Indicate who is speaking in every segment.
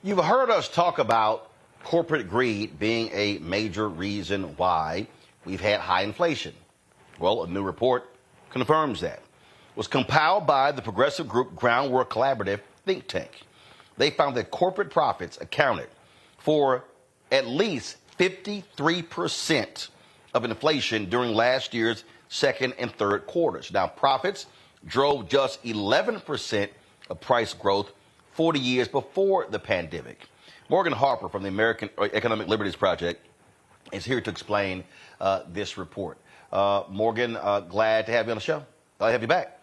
Speaker 1: You've heard us talk about corporate greed being a major reason why we've had high inflation. Well, a new report confirms that. It was compiled by the progressive group Groundwork Collaborative think tank. They found that corporate profits accounted for at least 53% of inflation during last year's second and third quarters. Now, profits drove just 11% of price growth 40 years before the pandemic. Morgan Harper from the American Economic Liberties Project is here to explain this report. Morgan, glad to have you on the show. Glad to have you back.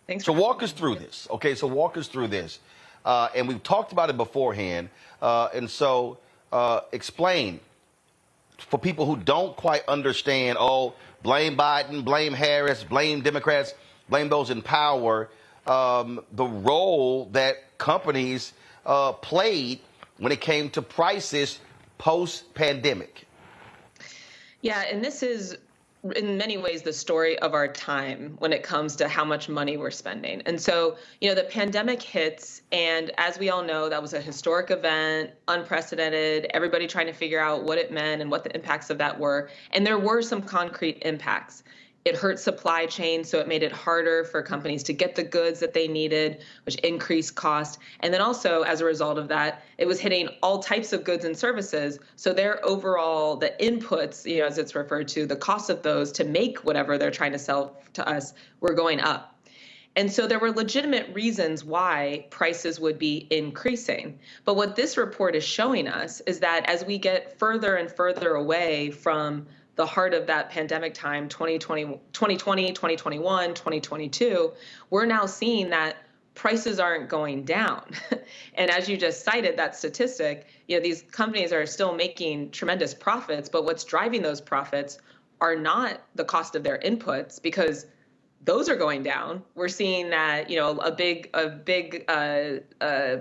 Speaker 2: Thanks.
Speaker 1: So walk us through this. Okay, so walk us through this. And we've talked about it beforehand. Explain for people who don't quite understand, blame Biden, blame Harris, blame Democrats, blame those in power, the role that companies played when it came to prices post-pandemic.
Speaker 2: Yeah, and this is in many ways the story of our time when it comes to how much money we're spending. And so, the pandemic hits, and as we all know, that was a historic event, unprecedented, everybody trying to figure out what it meant and what the impacts of that were. And there were some concrete impacts. It hurt supply chain, so it made it harder for companies to get the goods that they needed, which increased cost. And then also, as a result of that, it was hitting all types of goods and services. So their overall, the inputs, as it's referred to, the cost of those to make whatever they're trying to sell to us were going up. And so there were legitimate reasons why prices would be increasing. But what this report is showing us is that as we get further and further away from the heart of that pandemic time, 2020, 2021, 2022, we're now seeing that prices aren't going down. And as you just cited that statistic, these companies are still making tremendous profits, but what's driving those profits are not the cost of their inputs, because those are going down. We're seeing that, a big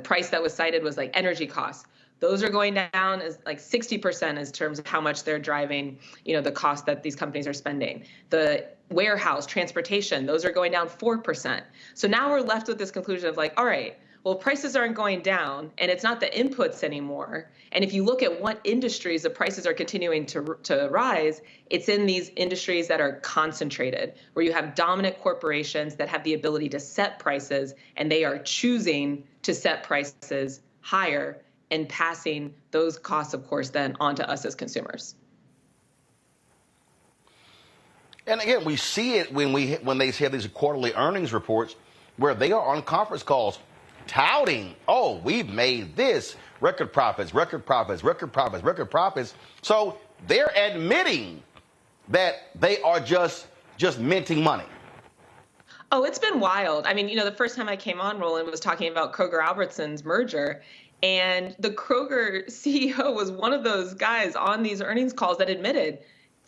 Speaker 2: price that was cited was like energy costs. Those are going down as like 60% in terms of how much they're driving, the cost that these companies are spending. The warehouse, transportation, those are going down 4%. So now we're left with this conclusion of like, all right, well, prices aren't going down and it's not the inputs anymore. And if you look at what industries the prices are continuing to rise, it's in these industries that are concentrated, where you have dominant corporations that have the ability to set prices, and they are choosing to set prices higher and passing those costs, of course, then on to us as consumers.
Speaker 1: And again, we see it when they have these quarterly earnings reports where they are on conference calls touting, we've made this, record profits, record profits, record profits, record profits. So they're admitting that they are just minting money.
Speaker 2: Oh, it's been wild. I mean, the first time I came on, Roland was talking about Kroger-Albertsons merger. And the Kroger CEO was one of those guys on these earnings calls that admitted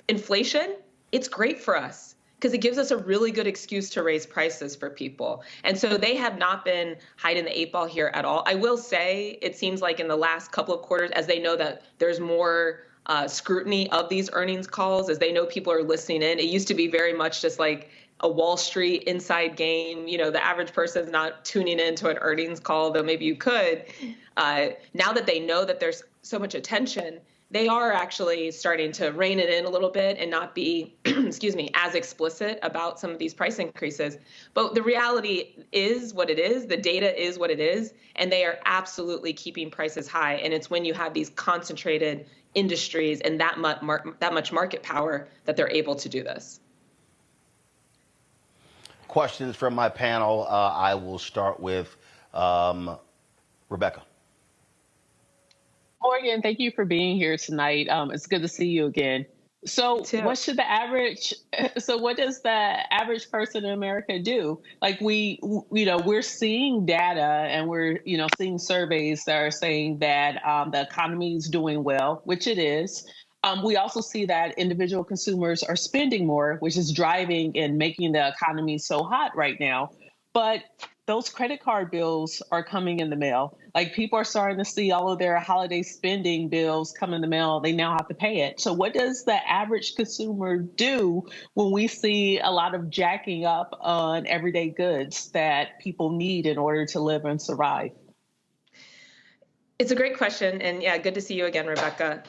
Speaker 2: inflation, it's great for us because it gives us a really good excuse to raise prices for people. And so they have not been hiding the eight ball here at all. I will say it seems like in the last couple of quarters, as they know that there's more scrutiny of these earnings calls, as they know people are listening in, it used to be very much just like a Wall Street inside game. The average person's not tuning into an earnings call, though maybe you could. Now that they know that there's so much attention, they are actually starting to rein it in a little bit and not be, as explicit about some of these price increases. But the reality is what it is. The data is what it is. And they are absolutely keeping prices high. And it's when you have these concentrated industries and that much market power that they're able to do this.
Speaker 1: Questions from my panel. I will start with Rebecca.
Speaker 3: Morgan, thank you for being here tonight. It's good to see you again. So what does the average person in America do? Like we're seeing data and we're, seeing surveys that are saying that the economy is doing well, which it is. We also see that individual consumers are spending more, which is driving and making the economy so hot right now. But those credit card bills are coming in the mail. Like people are starting to see all of their holiday spending bills come in the mail. They now have to pay it. So what does the average consumer do when we see a lot of jacking up on everyday goods that people need in order to live and survive?
Speaker 2: It's a great question. And yeah, good to see you again, Rebecca.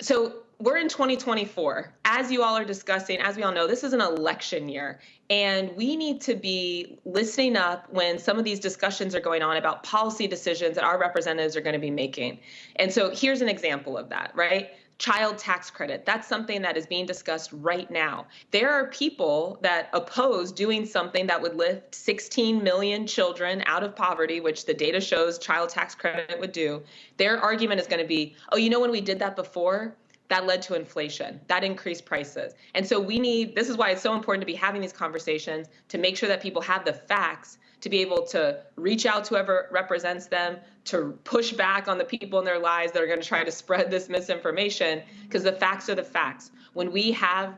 Speaker 2: So we're in 2024. As you all are discussing, as we all know, this is an election year. And we need to be listening up when some of these discussions are going on about policy decisions that our representatives are going to be making. And so here's an example of that, right? Child tax credit. That's something that is being discussed right now. There are people that oppose doing something that would lift 16 million children out of poverty, which the data shows child tax credit would do. Their argument is going to be, oh, you know, when we did that before, that led to inflation, that increased prices. And so this is why it's so important to be having these conversations, to make sure that people have the facts to be able to reach out to whoever represents them, to push back on the people in their lives that are going to try to spread this misinformation, because the facts are the facts. When we have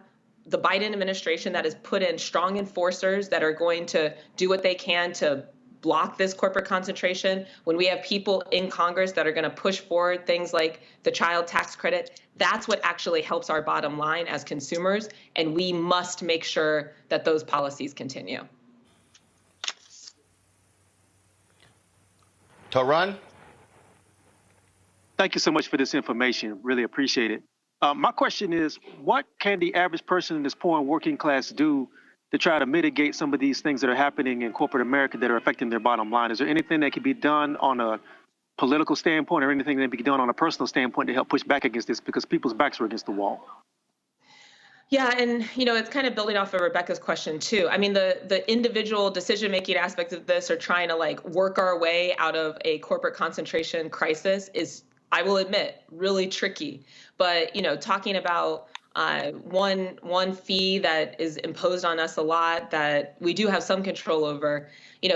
Speaker 2: the Biden administration that has put in strong enforcers that are going to do what they can to block this corporate concentration, when we have people in Congress that are going to push forward things like the child tax credit, that's what actually helps our bottom line as consumers. And we must make sure that those policies continue.
Speaker 1: Taran?
Speaker 4: Thank you so much for this information. Really appreciate it. My question is, what can the average person in this poor and working class do to try to mitigate some of these things that are happening in corporate America that are affecting their bottom line? Is there anything that can be done on a political standpoint or anything that can be done on a personal standpoint to help push back against this, because people's backs are against the wall?
Speaker 2: Yeah, and it's kind of building off of Rebecca's question too. I mean, the individual decision-making aspects of this, or trying to work our way out of a corporate concentration crisis, is, I will admit, really tricky. But talking about one fee that is imposed on us a lot that we do have some control over,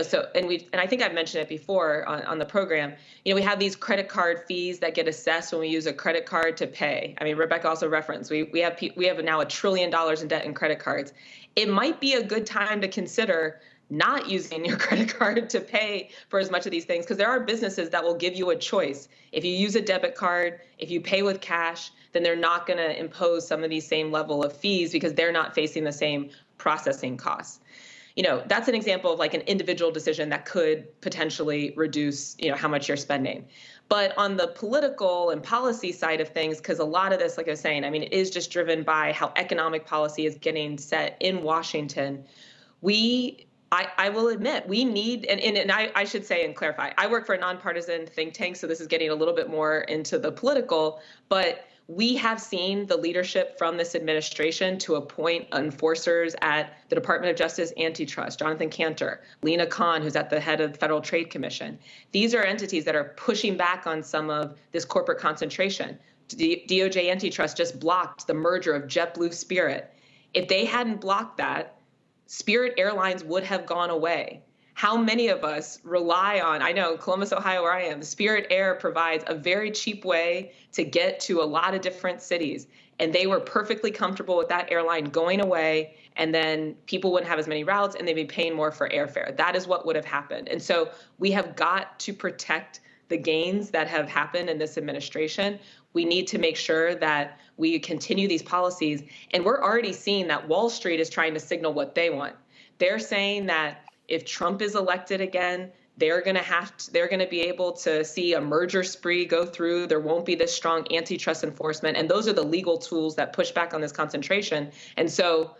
Speaker 2: so, and I think I've mentioned it before on the program, we have these credit card fees that get assessed when we use a credit card to pay. I mean, Rebecca also referenced, we have now $1 trillion in debt in credit cards. It might be a good time to consider not using your credit card to pay for as much of these things, because there are businesses that will give you a choice. If you use a debit card, if you pay with cash, then they're not going to impose some of these same level of fees because they're not facing the same processing costs. That's an example of an individual decision that could potentially reduce, how much you're spending. But on the political and policy side of things, because a lot of this, like I was saying, I mean, it is just driven by how economic policy is getting set in Washington. I will admit, we need, and I should say and clarify, I work for a nonpartisan think tank, so this is getting a little bit more into the political, but we have seen the leadership from this administration to appoint enforcers at the Department of Justice Antitrust, Jonathan Cantor, Lena Khan, who's at the head of the Federal Trade Commission. These are entities that are pushing back on some of this corporate concentration. DOJ Antitrust just blocked the merger of JetBlue Spirit. If they hadn't blocked that, Spirit Airlines would have gone away. How many of us rely on, I know Columbus, Ohio, where I am, Spirit Air provides a very cheap way to get to a lot of different cities. And they were perfectly comfortable with that airline going away, and then people wouldn't have as many routes and they'd be paying more for airfare. That is what would have happened. And so we have got to protect the gains that have happened in this administration. We need to make sure that we continue these policies. And we're already seeing that Wall Street is trying to signal what they want. They're saying that if Trump is elected again, they're going to be able to see a merger spree go through. There won't be this strong antitrust enforcement. And those are the legal tools that push back on this concentration. And so,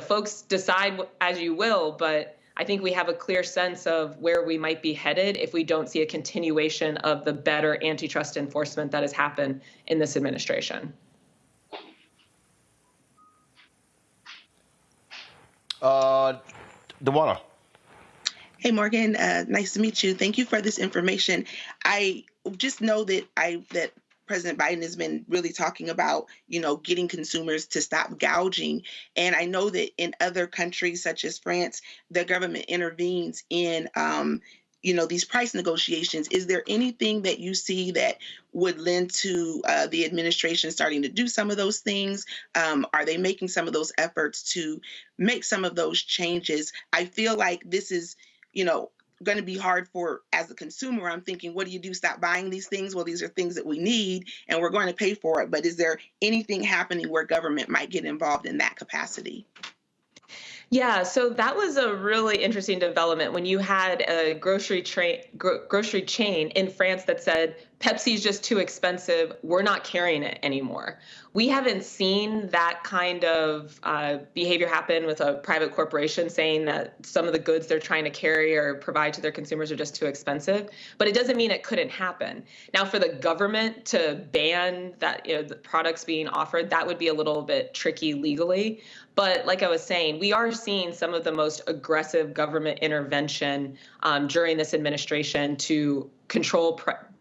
Speaker 2: folks decide as you will, but I think we have a clear sense of where we might be headed if we don't see a continuation of the better antitrust enforcement that has happened in this administration.
Speaker 1: Dewana.
Speaker 5: Hey, Morgan. Nice to meet you. Thank you for this information. I just know that President Biden has been really talking about, getting consumers to stop gouging. And I know that in other countries such as France, the government intervenes in, these price negotiations. Is there anything that you see that would lend to the administration starting to do some of those things? Are they making some of those efforts to make some of those changes? I feel like this is, going to be hard as a consumer. I'm thinking, what do you do? Stop buying these things? Well, these are things that we need and we're going to pay for it. But is there anything happening where government might get involved in that capacity?
Speaker 2: Yeah, so that was a really interesting development when you had a grocery chain in France that said Pepsi's just too expensive. We're not carrying it anymore. We haven't seen that kind of behavior happen with a private corporation saying that some of the goods they're trying to carry or provide to their consumers are just too expensive. But it doesn't mean it couldn't happen. Now, for the government to ban that, the products being offered, that would be a little bit tricky legally. But like I was saying, we are seeing some of the most aggressive government intervention during this administration to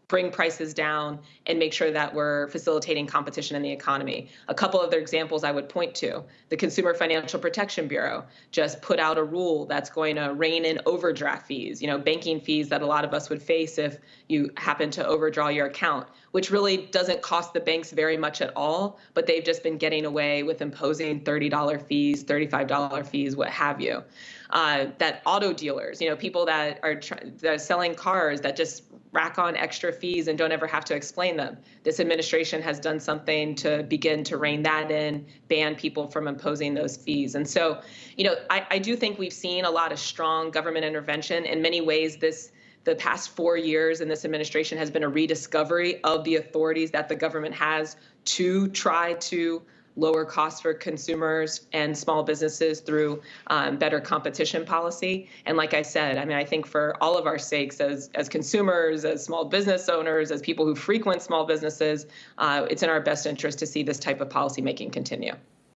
Speaker 2: bring prices down and make sure that we're facilitating competition in the economy. A couple other examples I would point to: the Consumer Financial Protection Bureau just put out a rule that's going to rein in overdraft fees, banking fees that a lot of us would face if you happen to overdraw your account, which really doesn't cost the banks very much at all, but they've just been getting away with imposing $30 fees, $35 fees, what have you. That auto dealers, people that are selling cars that just rack on extra fees and don't ever have to explain them. This administration has done something to begin to rein that in, ban people from imposing those fees. And so, I do think we've seen a lot of strong government intervention. In many ways, the past 4 years in this administration has been a rediscovery of the authorities that the government has to try to lower costs for consumers and small businesses through better competition policy. And like I said, I think for all of our sakes as consumers, as small business owners, as people who frequent small businesses, it's in our best interest to see this type of policy making continue.